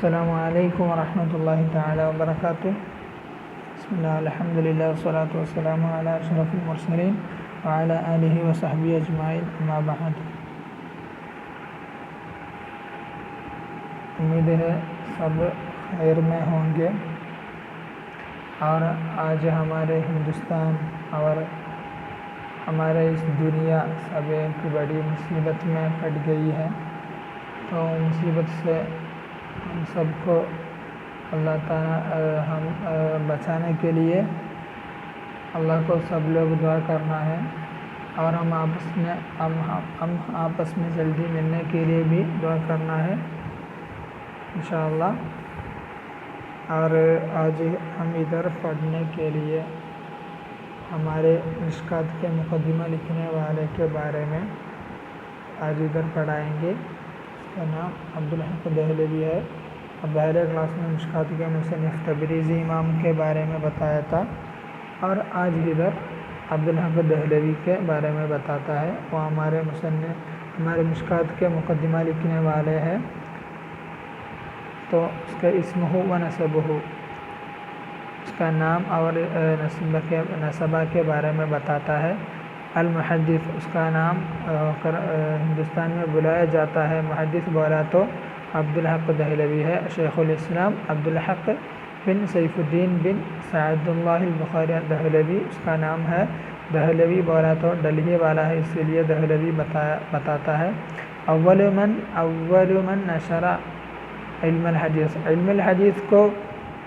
السلام علیکم ورحمۃ اللہ تعالی وبرکاتہ۔ بسم اللہ الحمد للہ والصلاۃ والسلام علی اشرف المرسلین وعلی آلہ وصحبہ اجمعین، اما بعد۔ امید ہے سب خیر میں ہوں گے، اور آج ہمارے ہندوستان اور ہمارے اس دنیا سب ایک بڑی مصیبت میں پڑ گئی ہے۔ تو مصیبت سے ہم سب کو اللہ تعالیٰ بچانے کے لیے اللہ کو سب لوگ دعا کرنا ہے، اور ہم آپس میں جلدی ملنے کے لیے بھی دعا کرنا ہے انشاءاللہ۔ اور آج ہم ادھر پڑھنے کے لیے ہمارے مشکات کے مقدمہ لکھنے والے کے بارے میں آج ادھر پڑھائیں گے۔ اس کا نام عبدالحق دہلوی ہے۔ اب پہلے کلاس میں مشکات کے مصنف تبریزی امام کے بارے میں بتایا تھا، اور آج ادھر عبدالحق دہلوی کے بارے میں بتاتا ہے۔ وہ ہمارے مصنف ہمارے مشکات کے مقدمہ لکھنے والے ہیں۔ تو اس کا اسم ہو و نسب ہو، اس کا نام اور نسبہ کے بارے میں بتاتا ہے۔ المحدث، اس کا نام ہندوستان میں بلایا جاتا ہے محدث بولا تو عبدالحق دہلوی ہے۔ شیخ الاسلام عبدالحق بن سیف الدین بن سعد اللہ البخاری دہلوی، اس کا نام ہے۔ دہلوی بولا تو ڈلہی والا ہے، اسی لیے دہلوی بتاتا ہے۔ اول من نشر علم الحدیث، علم الحدیث کو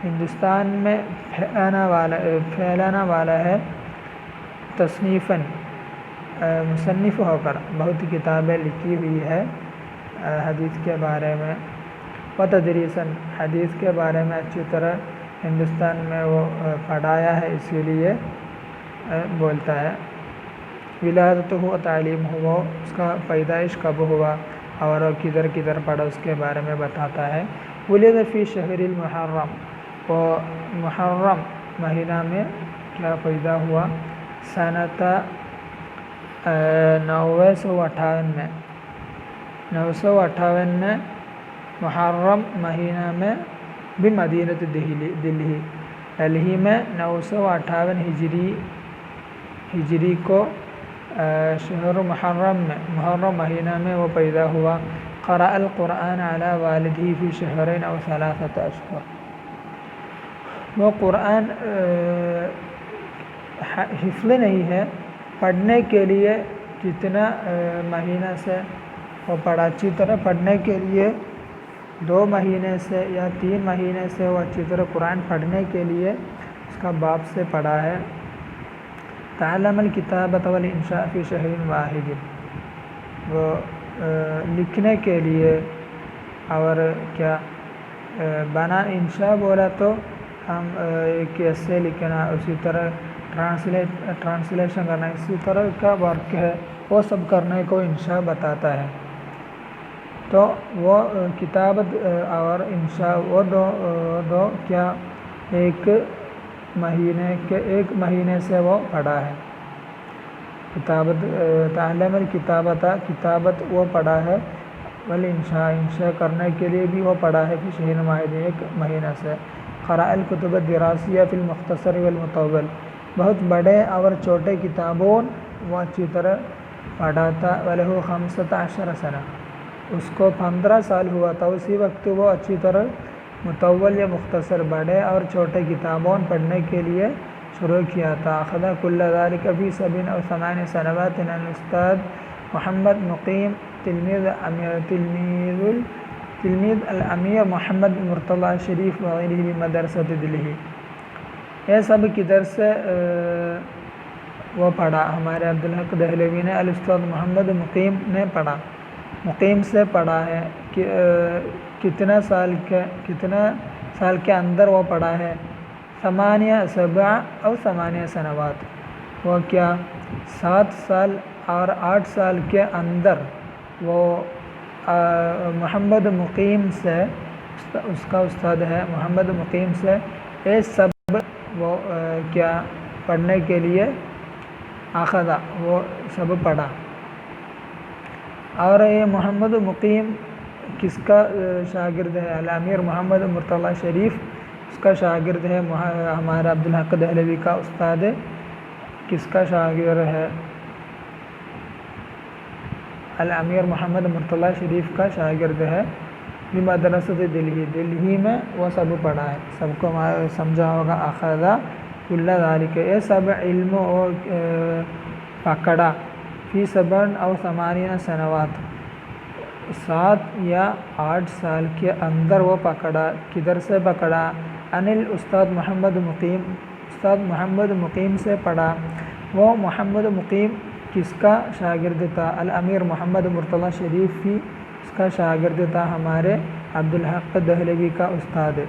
ہندوستان میں پھیلانا والا ہے۔ تصنیفاً، مصنف ہو کر بہت کتابیں لکھی ہوئی ہے حدیث کے بارے میں۔ و تدریساً، حدیث کے بارے میں اچھی طرح ہندوستان میں وہ پڑھایا ہے، اسی لیے بولتا ہے۔ ولادت ہو، تعلیم ہوا، اس کا پیدائش کب ہوا اور کدھر کدھر پڑھا، اس کے بارے میں بتاتا ہے۔ ولد فی شہر المحرم، وہ محرم مہینہ میں کیا پیدا ہوا؟ سنۃ 958 میں، 958 میں محرم مہینہ میں بمدینۃ دلہی میں 958 ہجری کو شہر محرم میں، محرم مہینہ میں وہ پیدا ہوا۔ قرأ القرآن علی والدہ فی شہرین او ثلاثۃ اشہر، وہ قرآن حفظ نہیں ہے، پڑھنے کے لیے کتنا مہینہ سے وہ پڑھا، اچھی طرح پڑھنے کے لیے 2 مہینے سے یا 3 مہینے سے وہ اچھی طرح قرآن پڑھنے کے لیے اس کا باپ سے پڑھا ہے۔ تعلم الکتابۃ والانشاء فی شہر واحد، وہ لکھنے کے لیے اور کیا بنا انشاء بولا تو ہم کیسے لکھنا، اسی طرح ٹرانسلیشن کرنا، اسی طرح کا ورک ہے، وہ سب کرنے کو انشاء بتاتا ہے۔ تو وہ کتابت اور انشاء وہ دو کیا ایک مہینے سے وہ پڑھا ہے۔ کتابت، تعلم الکتابۃ، کتابت وہ پڑھا ہے، والانشاء، انشاء کرنے کے لیے بھی وہ پڑھا ہے، کہ شہر واحد، ایک مہینہ سے۔ قرأ الکتب الدراسیہ فی المختصر والمطول، بہت بڑے اور چھوٹے کتابوں وہ اچھی طرح پڑھا تھا۔ ولہ 15 سنہ، اس کو 15 سال ہوا تھا، اسی وقت وہ اچھی طرح مطول یا مختصر بڑے اور چھوٹے کتابوں پڑھنے کے لیے شروع کیا تھا۔ اخذ کل ذلك فی 7 او 8 سنوات عن الاستاذ محمد مقیم، تلميذ الامیر محمد مرتضی شریف وغیرہ بمدرسۃ دلہی، یہ سب کدھر سے وہ پڑھا؟ ہمارے عبدالحق دہلوی نے الاستاذ محمد مقیم نے پڑھا، مقیم سے پڑھا ہے۔ کتنا سال کے اندر وہ پڑھا ہے؟ 7 او 8 سنوات، وہ کیا 7 سال اور 8 سال کے اندر وہ محمد مقیم سے، اس کا استاد ہے محمد مقیم سے، یہ سب وہ کیا پڑھنے کے لیے آخذہ، وہ سب پڑھا۔ اور یہ محمد مقیم کس کا شاگرد ہے؟ الامیر محمد مرتضیٰ شریف اس کا شاگرد ہے. ہمارا عبدالحق دہلوی کا استاد ہے. کس کا شاگرد ہے؟ الامیر محمد مرتضیٰ شریف کا شاگرد ہے. بمدرسۃ دلہی، دلہی میں وہ سب پڑھا ہے. سب کو سمجھا ہوگا. اخذ کل ذالک، یہ سب علم اور پکڑا. فی 7 او 8 سنوات، 7 یا 8 سال کے اندر وہ پکڑا. کدھر سے پکڑا؟ انل استاد محمد مقیم، استاد محمد مقیم سے پڑھا. وہ محمد مقیم کس کا شاگرد تھا؟ الامیر محمد مرتضیٰ شریف بھی اس کا شاگرد تھا. ہمارے عبدالحق دہلوی کا استاد ہے.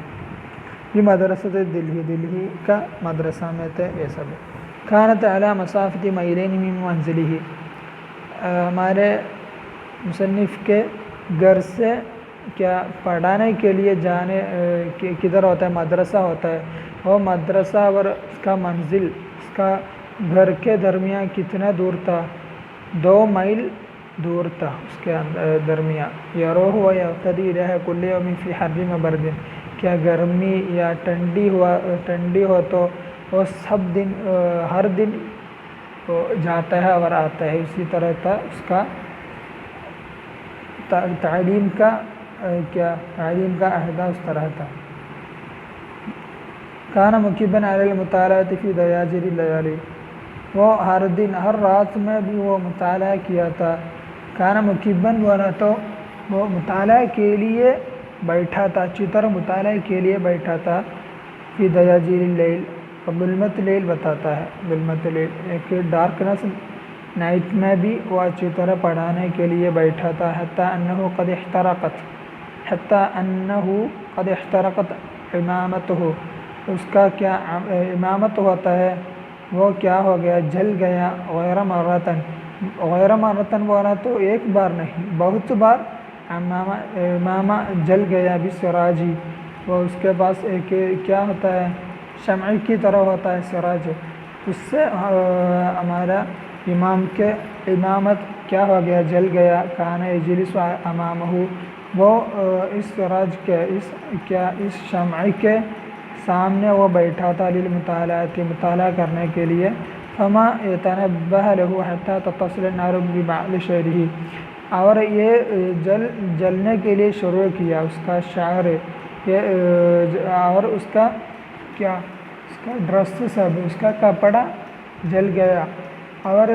یہ مدرسہ دلہی، دلہی کا مدرسہ میں تھے یہ سب. کانت علی مسافت میلین من منزلہ، ہمارے مصنف کے گھر سے کیا پڑھانے کے لیے جانے کدھر ہوتا ہے؟ مدرسہ ہوتا ہے. وہ مدرسہ اور اس کا منزل، اس کا گھر کے درمیان کتنا دور تھا؟ 2 میل دور تھا اس کے درمیان. یروح و یعتدی الیہ کل یوم فی حر و برد، کیا گرمی یا ٹھنڈی ہو تو وہ سب دن ہر دن جاتا ہے اور آتا ہے. اسی طرح تھا اس کا تعلیم کا عہدہ اس طرح تھا. کان مکبن علی المطالعۃ فی دیاجر اللیالی، وہ ہر دن ہر رات میں بھی وہ مطالعہ کیا تھا. کان مکبن بولا تو وہ مطالعہ کے لیے بیٹھا تھا، اچھی طرح مطالعہ کے لیے بیٹھا تھا. فی دیاجر اللیل، ظلمت لیل بتاتا ہے. ظلمت لیل ایک ڈارکنس نائٹ میں بھی وہ اچھی طرح پڑھانے کے لیے بیٹھا تھا. حتی انہو قد احترقت امامتہ، اس کا کیا امامت ہوتا ہے وہ کیا ہو گیا؟ جل گیا. غیر مرتن بولا تو ایک بار نہیں بہت بار. امامہ جل گیا. بسراجی، وہ اس کے پاس ایک کیا ہوتا ہے؟ شمع کی طرح ہوتا ہے سراج. اس سے ہمارا امام کے امامت کیا ہو گیا؟ جل گیا. کان یجلس امامہ، وہ اس سراج کے اس شمع کے سامنے وہ بیٹھا تھا. للمطالعۃ، مطالعہ کرنے کے لیے. فما یتنبہ لہ حتی تتصل النار ببعض شعرہ، اور یہ جلنے کے لیے شروع کیا اس کا شعر. اور اس کا کیا؟ اس کا ڈریس سب، اس کا کپڑا جل گیا. اور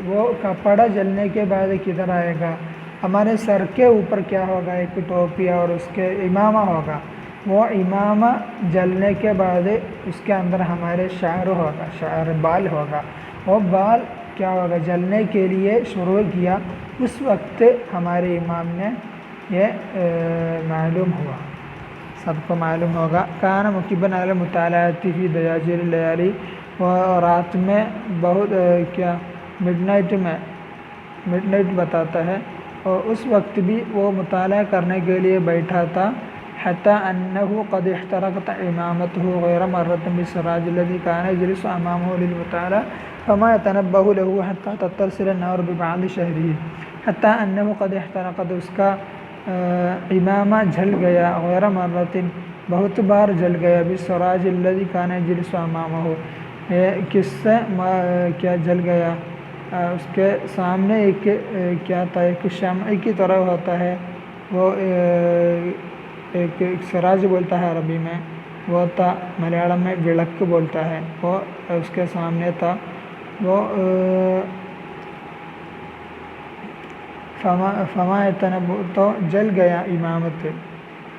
وہ کپڑا جلنے کے بعد کدھر آئے گا؟ ہمارے سر کے اوپر کیا ہوگا؟ ایک ٹوپی اور اس کے امامہ ہوگا. وہ امامہ جلنے کے بعد اس کے اندر ہمارے شعر ہوگا، شعر بال ہوگا. وہ بال کیا ہوگا؟ جلنے کے لیے شروع کیا. اس وقت ہمارے امام نے یہ معلوم ہوا، سب کو معلوم ہوگا. کان مکبن علی المطالعۃ فی دیاجر اللیالی، وہ رات میں بہت کیا مڈ نائٹ بتاتا ہے، اور اس وقت بھی وہ مطالعہ کرنے کے لیے بیٹھا تھا. حتی انہ قد احترقت امامتہ غیر مرۃ بالسراج الذی کان یجلس امامہ للمطالعہ. فما یتنبہ لہ حتی تتصل النار ببعض شعرہ. حتی انہ قد احترقت، اس کا امامہ جل گیا. غیر مرۃ، بہت بار جل گیا. بالسراج الذی کان یجلس امامہ، کس سے کیا جل گیا؟ اس کے سامنے ایک کیا تھا؟ ایک شمع کی طرح ہوتا ہے. وہ ایک سراج بولتا ہے عربی میں، وہ تھا. ملیالم میں وڑک بولتا ہے. وہ اس کے سامنے تھا. وہ فما یتنبہ، تو جل گیا امامت.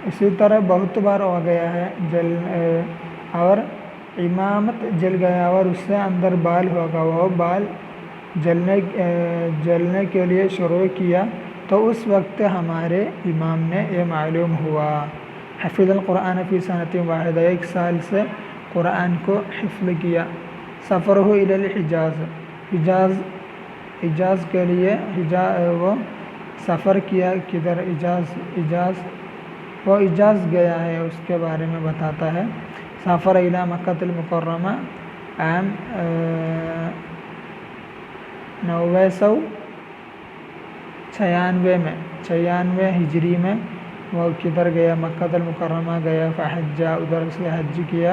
اسی طرح بہت بار ہو گیا ہے اور امامت جل گیا، اور اس سے اندر بال ہوگا. وہ بال جلنے کے لیے شروع کیا. تو اس وقت ہمارے امام نے یہ معلوم ہوا. حفظ القرآن فی سنۃ واحدہ، 1 سال سے قرآن کو حفظ کیا. سفرہ الی الحجاز، حجاز کے لیے وہ سفر کیا. کدھر؟ حجاز وہ حجاز گیا ہے، اس کے بارے میں بتاتا ہے. سافر الی مکہ المکرمہ عام 900 96 ہجری میں وہ کدھر گیا؟ مکہ المکرمہ گیا، فحجہ ادھر سے حج کیا،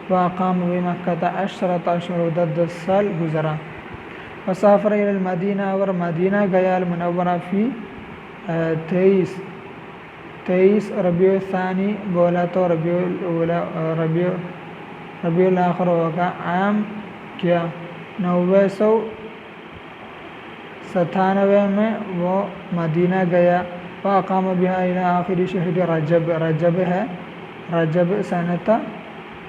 واقام بمکہ 10 اشہر ادھر 10 سال گزرا، وسافر الی المدینہ اور مدینہ گیا، المنورہ فی 23 ربیع الثانی بولا تو ربیع الاخر ہوگا، عام کیا 997 میں وہ مدینہ گیا، واقام بہا الی آخر شہر رجب سنۃ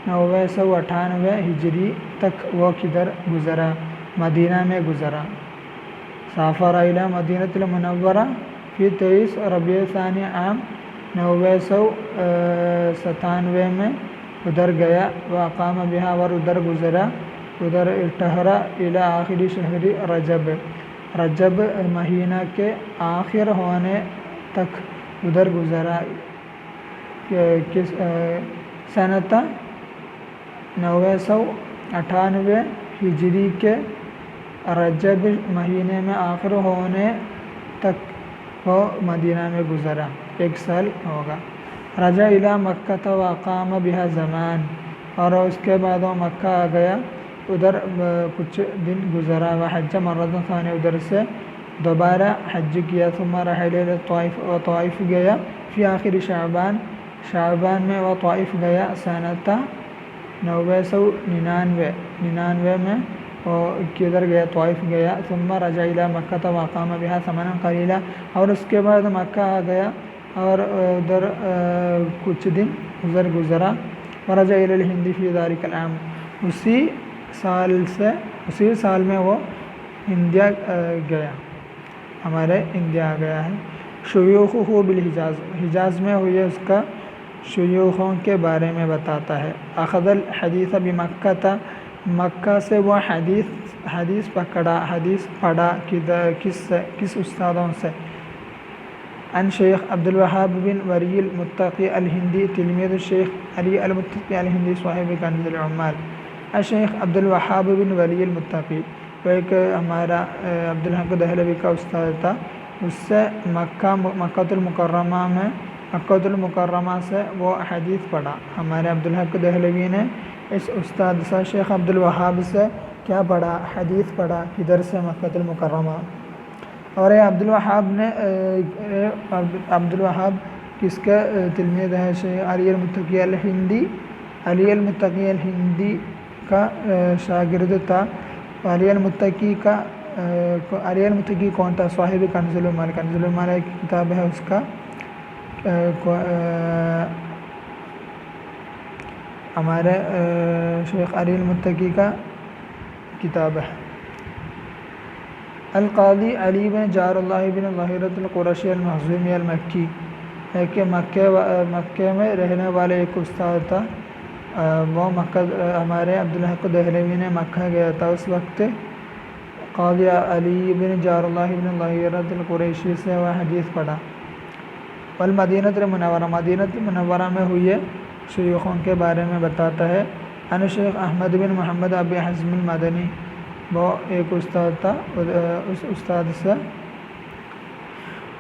998 ہجری تک وہ کدھر گزرا؟ مدینہ میں گزرا۔ سافر الی مدینۃ المنورہ فی 23 ربیع الثانی عام 997 میں ادھر گیا، واقام بہا اور ادھر گزرا، ادھر ٹھہرا، الی آخر شہر رجب مہینہ کے آخر ہونے تک ادھر گزرا، سنۃ 998 ہجری کے رجب مہینے میں آخر ہونے تک وہ مدینہ میں گزرا، 1 سال ہوگا۔ رجع الی مکہ واقام بہا زمان، اور اس کے بعد وہ مکہ آ گیا، ادھر کچھ دن گزرا، وحج مرۃ ثانیہ ادھر سے دوبارہ حج کیا، ثم رحل الی الطائف، وہ طائف گیا، فی آخر شعبان میں وہ طائف گیا، سنۃ 999 میں وہ کدھر گیا؟ طائف گیا، ثم رجع الی مکہ واقام بہا ثمنا قلیلا، اور اس کے بعد مکہ آ گیا اور ادھر کچھ دن ادھر گزرا، ورجع الی الہند فی ذلک العام، اسی سال میں وہ انڈیا گیا، ہمارے انڈیا آ گیا ہے۔ شیوخہ بالحجاز، حجاز میں ہوئے اس کا شیوخوں کے بارے میں بتاتا ہے۔ اخذ الحدیث بمکہ، مکہ سے وہ حدیث پڑھا، کس استادوں سے؟ عن شیخ عبدالوہاب بن ولی المتقی الہندی، تلمید الشیخ علی المتقی الہندی صاحب کنز العمال۔ الشیخ عبدالوہاب بن ولی المتقی، وہ ایک ہمارا عبدالحق دہلوی کا استاد تھا، اس سے مکہ المکرمہ سے وہ حدیث پڑھا۔ ہمارے عبدالحق دہلوی نے اس استاد سے شیخ عبدالوہاب سے کیا پڑھا؟ حدیث پڑھا، کدھر سے؟ مکہ المکرمہ۔ اور یہ عبدالوہاب کس کے تلمید ہے؟ شیخ علی المتقی الہندی کا شاگرد تھا۔ علی المتقی کون تھا؟ صاحب کنز العمال، کنز العمال ایک کتاب ہے اس کا، ہمارے شیخ علی المتقی کا کتاب ہے۔ القاضی علی بن جار اللہ بن ظاہرۃ القرشی المخزومی المکی، ہے کہ مکے میں رہنے والے ایک استاد تھا، وہ ہمارے عبدالحق دہلوی نے مکہ گیا تھا، اس وقت قاضی علی بن جار اللہ بن ظاہرۃ القرشی سے وہ حدیث پڑھا۔ والمدینہ المنورہ، مدینہ المنورہ میں ہوئے شیوخوں کے بارے میں بتاتا ہے۔ عن شیخ احمد بن محمد ابی حزم المدنی، وہ ایک استاد تھا، اس استاد سے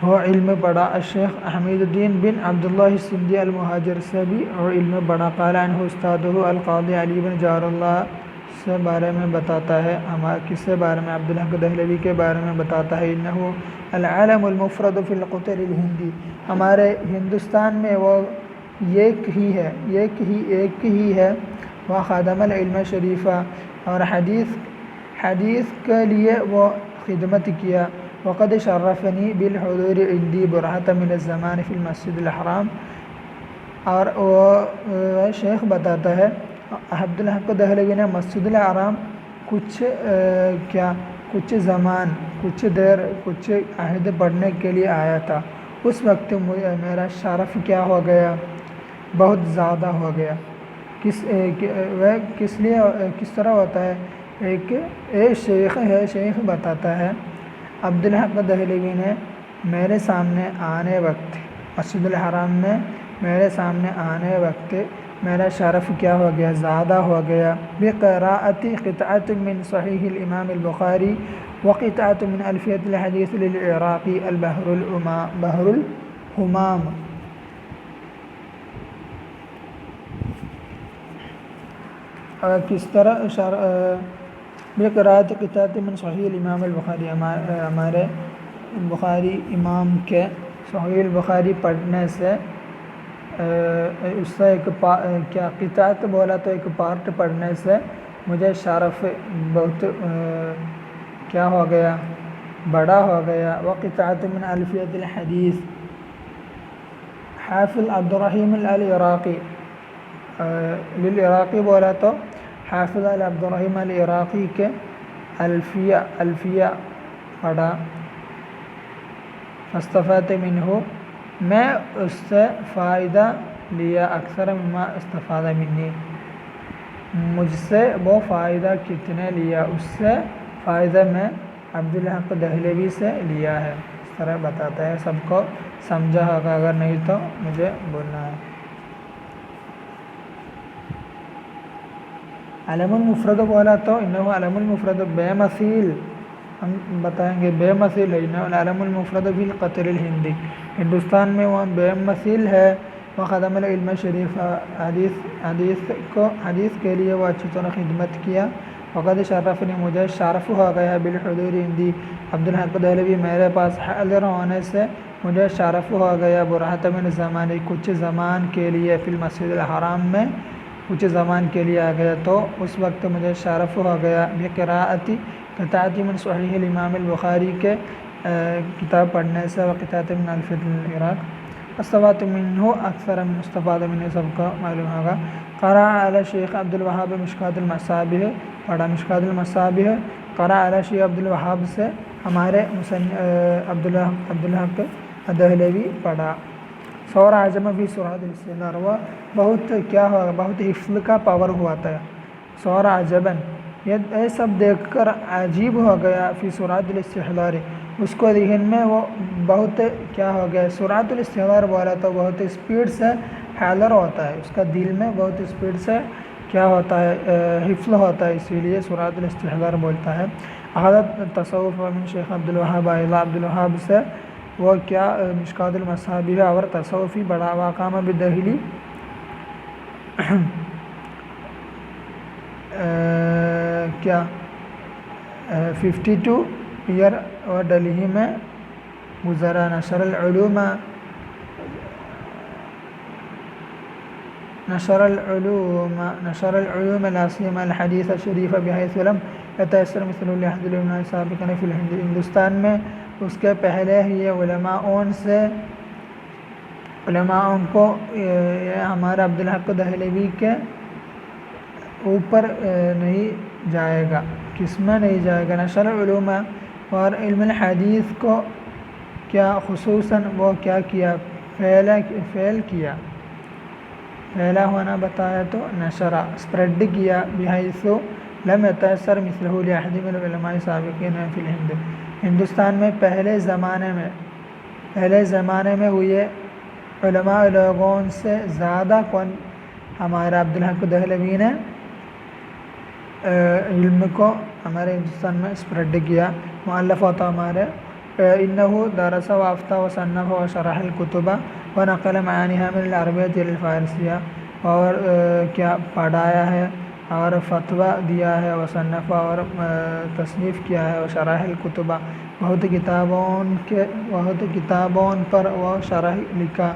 وہ علم پڑھا۔ الشیخ احمد الدین بن عبداللہ السندھی المہاجر سے بھی وہ علم پڑھا۔ قال عنہ استادہ القاضی علی بن جار اللہ سے بارے میں بتاتا ہے، کس سے بارے میں؟ عبدالحق دہلوی کے بارے میں بتاتا ہے۔ انہ العلم المفرد فی القطر الہندی، ہمارے ہندوستان میں وہ ایک ہی ہے، وہ خادم العلم شریفہ، اور حدیث کے لیے وہ خدمت کیا۔ وقد شرفنی بالحضور عندی برہۃ من الزمان فی المسجد الحرام، اور وہ شیخ بتاتا ہے عبدالحق دہلوی نے مسجد الحرام کچھ زمان، کچھ دیر، کچھ عہد پڑھنے کے لیے آیا تھا، اس وقت میرا شرف کیا ہو گیا؟ بہت زیادہ ہو گیا۔ کس طرح ہوتا ہے؟ ایک شیخ ہے، شیخ بتاتا ہے عبدالحق دہلوی نے میرے سامنے آنے وقت، مسجد الحرام میں میرے سامنے آنے وقت میرا شرف کیا ہو گیا؟ زیادہ ہو گیا۔ بقراءۃ قطعۃ من صحیح الامام البخاری، وقطعة من ألفية الحديث للعراقي بحر الهمام. کس طرح بقراءت قطعۃ من صحیح الامام البخاری، ہمارے بخاری امام کے صحیح البخاری پڑھنے سے اس سے ایک کیا قطعت بولا تو ایک پارٹ پڑھنے سے مجھے شرف بہت کیا ہو گیا، بڑا ہو گیا. وقطعۃ من الفیۃ الحدیث، حافظ عبد الرحیم العراقی، للعراقی بولا تو حافظ عبد الرحیم العراقی کے الفیہ پڑھا. فاستفدت منہ، میں اس سے فائدہ لیا، اکثر مما استفاد منی، مجھ سے وہ فائدہ کتنے لیا، اس سے فائدہ میں عبدالحق دہلوی سے لیا ہے. اس طرح بتاتا ہے. سب کو سمجھا ہوگا، اگر نہیں تو مجھے بولنا ہے. علم المفرد بولا تو انہو علم المفرد بے مثیل، ہم بتائیں گے بے مثیل ہے. انہو علم المفرد فی القطر الہندی، ہندوستان میں وہ بے مثیل ہے. وخدم العلم شریف، حدیث کے لیے وہ اچھی طرح خدمت کیا. وقد شرفنی، مجھے شرف ہو گیا بالحضور عندی، عبدالحق دہلوی میرے پاس حاضر ہونے سے مجھے شرف ہو گیا. برہت من زمانی، کچھ زمان کے لیے، فی المسجد الحرام میں کچھ زمان کے لیے آ گیا تو اس وقت مجھے شرف ہو گیا. بقراءت قطعۃ من صحیح الامام البخاری کے کتاب پڑھنے سے. وقطعۃ من الفیۃ العراق. استفدت منہ اکثر من استفاد منہ، سب کو معلوم ہوگا. قرأ علی شیخ عبد الوہاب مشکوۃ المصابیح، پڑھا مشکوۃ المصابیح. قرأ علی شیخ عبد الوہاب سے ہمارے عبدالحق دہلوی پڑھا. سور عجم فی سرعت الاستحضار، وہ بہت کیا ہوا، بہت حفظ کا پاور ہوا تھا. سور عجباً، یہ سب دیکھ کر عجیب ہو گیا. فی سرعت الاستحضار، اس کو ذہن میں وہ بہت کیا ہو گیا. سرعت الاستحضار بولا تو بہت اسپیڈ سے حاضر ہوتا ہے، اس کا دل میں بہت اسپیڈ سے کیا ہوتا ہے، حفظ ہوتا ہے، اسی لیے سرعت الاستحضار بولتا ہے. حضرت تصوف من شیخ عبد الوہاب، عبد الوہاب سے وہ کیا مشکوۃ المصابیح اور تصوفی بڑا. واقام بدہلی، کیا 52 ایئر اور دہلی میں گزرا. نشر العلوم لا سیما الحدیث الشریف بحیث لم یتیسر مثل لأحد العلماء السابقین فی الہند، ہندوستان میں اس کے پہلے ہی علماء کو ہمارا عبدالحق دہلوی کے اوپر نہیں جائے گا. کس میں نہیں جائے گا؟ نشر العلوم، اور علم الحدیث کو کیا خصوصاً وہ کیا کیا، فعل کیا، پھیلا ہونا بتایا تو نشرہ اسپریڈ کیا. بحیث لم یتیسر مثلہ لأحد من العلماء السابقین فی الہند، ہندوستان میں پہلے زمانے میں ہوئے علماء لوگوں سے زیادہ کون ہمارا عبدالحق دہلوی نے علم کو ہمارے ہندوستان میں اسپریڈ کیا. مؤلفات ہمارے انہو درس و افتى وصنف وشرح الکتب ونقل معانیها من العربیۃ الى الفارسیہ، اور کیا پڑھایا ہے اور فتویٰ دیا ہے، وصنف اور تصنیف کیا ہے، وشرح الکتب بہت کتابوں پر وہ شرح لکھا.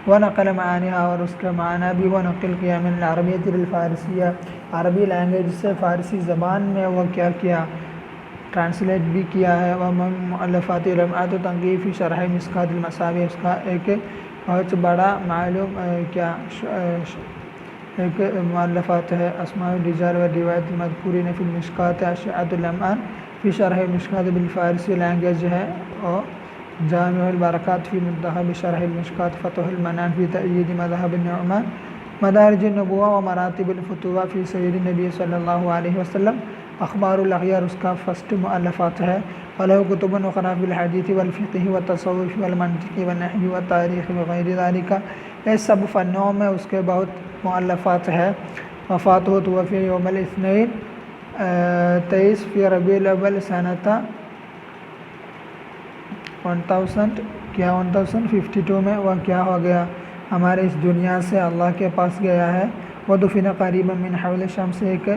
ونقل معانیها، اور اس کا معنی بھی وہ نقل کیا. من العربیۃ الى الفارسیہ، عربی لینگویج سے فارسی زبان میں وہ کیا ٹرانسلیٹ بھی کیا ہے. ومؤلفات لمعۃ تنقیح فی شرح مشکوۃ المصابیح، اس کا ایک بہت بڑا معلوم ایک مؤلفات ہے. اسماء الرجال والروایات المذکورین فی المشکوۃ، اشعۃ اللمعان فی شرح مشکوۃ بالفارسی لینگویج ہے. اور جامع البرکات فی منتخب شرح المشکوۃ، فتح المنان فی تأیید مذہب النعمان، مدارج النبوہ و مراتب الفتوہ فی سیر النبی صلی اللہ علیہ وسلم، اخبار الاغیار اس کا فرسٹ مؤلفات ہے. وله کتب اخری فی الحدیث والفقہ والتصوف والمنطق والنحو والتاریخ وغیر ذلك، اس سب فنوں میں اس کے بہت مؤلفات ہے. وفاتہ توفی یوم الاثنین 23 فی ربیع الاول سنۃ 1052 میں وہ کیا ہو گیا، ہمارے اس دنیا سے اللہ کے پاس گیا ہے۔ وہ دفن قریبا من حول شمس، ایک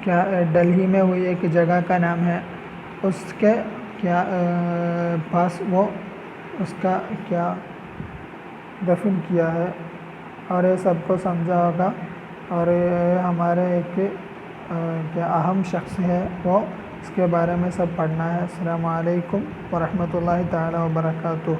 کیا ڈلہی میں ہوئی ایک جگہ کا نام ہے، اس کے کیا پاس وہ اس کا کیا دفن کیا ہے، اور یہ سب کو سمجھا ہوگا، اور یہ ہمارے ایک کیا اہم شخص ہے، وہ اس کے بارے میں سب پڑھنا ہے۔ السلام علیکم ورحمۃ اللہ تعالی وبرکاتہ۔